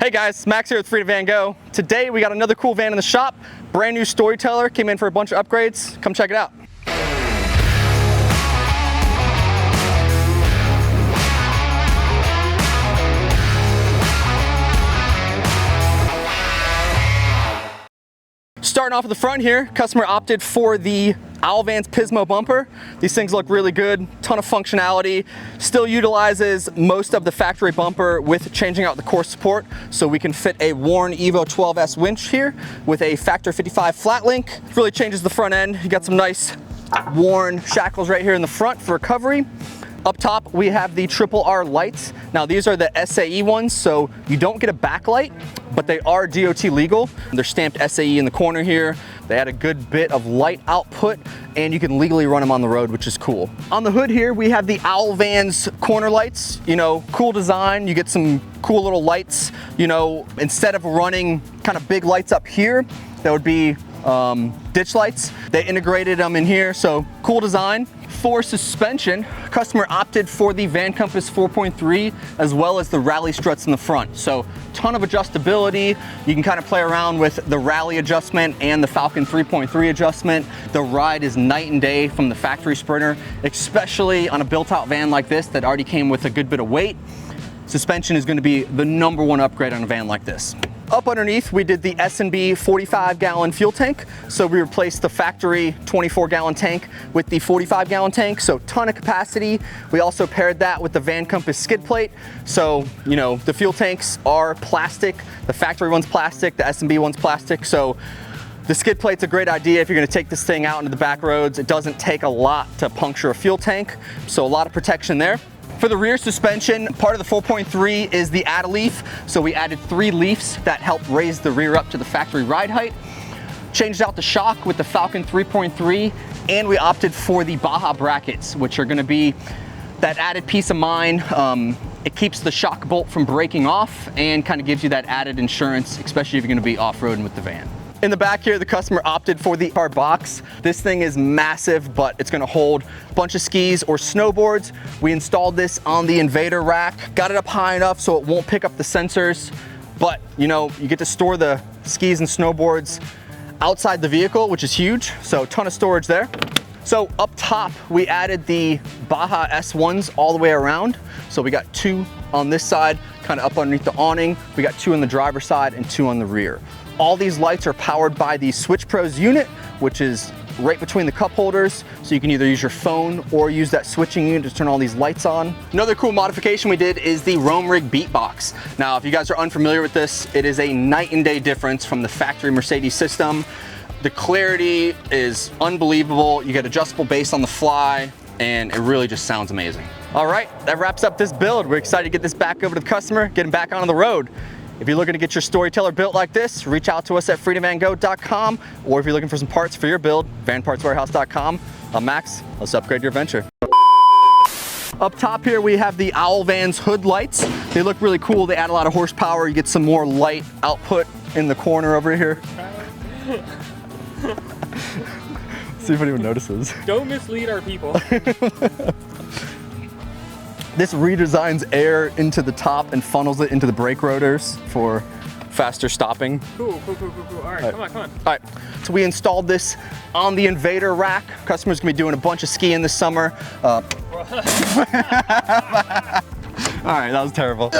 Hey guys, Max here with Free to Van Go. Today we got another cool van in the shop. Brand new Storyteller, came in for a bunch of upgrades. Come check it out. Starting off at the front here, customer opted for the Van's Pismo bumper. These things look really good, ton of functionality. Still utilizes most of the factory bumper with changing out the core support. So we can fit a worn Evo 12S winch here with a Factor 55 flat link. Really changes the front end. You got some nice worn shackles right here in the front for recovery. Up top, we have the Triple R lights. Now these are the SAE ones, so you don't get a backlight, but they are DOT legal. They're stamped SAE in the corner here. They add a good bit of light output, and you can legally run them on the road, which is cool. On the hood here, we have the Van's corner lights. You know, cool design. You get some cool little lights. You know, instead of running kind of big lights up here, that would be ditch lights. They integrated them in here, so cool design. For suspension, customer opted for the Van Compass 4.3 as well as the rally struts in the front. So ton of adjustability. You can kind of play around with the rally adjustment and the Falcon 3.3 adjustment. The ride is night and day from the factory Sprinter, especially on a built-out van like this that already came with a good bit of weight. Suspension is going to be the #1 upgrade on a van like this. Up underneath, we did the S&B 45-gallon fuel tank. So we replaced the factory 24-gallon tank with the 45-gallon tank, so ton of capacity. We also paired that with the Van Compass skid plate. So, you know, the fuel tanks are plastic, the factory one's plastic, the S&B one's plastic. So the skid plate's a great idea if you're gonna take this thing out into the back roads. It doesn't take a lot to puncture a fuel tank, so a lot of protection there. For the rear suspension, part of the 4.3 is the add a leaf. So we added 3 leaves that help raise the rear up to the factory ride height. Changed out the shock with the Falcon 3.3, and we opted for the Baja brackets, which are gonna be that added peace of mind. It keeps the shock bolt from breaking off and kind of gives you that added insurance, especially if you're gonna be off-roading with the van. In the back here, the customer opted for the car box. This thing is massive, but it's gonna hold a bunch of skis or snowboards. We installed this on the Invader rack, got it up high enough so it won't pick up the sensors, but you know, you get to store the skis and snowboards outside the vehicle, which is huge, so a ton of storage there. So up top, we added the Baja S1s all the way around. So we got 2 on this side, kind of up underneath the awning. We got 2 on the driver's side and 2 on the rear. All these lights are powered by the Switch Pros unit, which is right between the cup holders. So you can either use your phone or use that switching unit to turn all these lights on. Another cool modification we did is the RoamRig Beatbox. Now, if you guys are unfamiliar with this, it is a night and day difference from the factory Mercedes system. The clarity is unbelievable. You get adjustable bass on the fly, and it really just sounds amazing. All right, that wraps up this build. We're excited to get this back over to the customer, get him back on the road. If you're looking to get your Storyteller built like this, reach out to us at freetovango.com, or if you're looking for some parts for your build, vanpartswarehouse.com. I'm Max, let's upgrade your adventure. Up top here, we have the Van's hood lights. They look really cool. They add a lot of horsepower. You get some more light output in the corner over here. See if anyone notices. Don't mislead our people. This redesigns air into the top and funnels it into the brake rotors for faster stopping. Cool. All right, come on. All right, so we installed this on the Invader rack. Customers gonna be doing a bunch of skiing this summer. All right, that was terrible.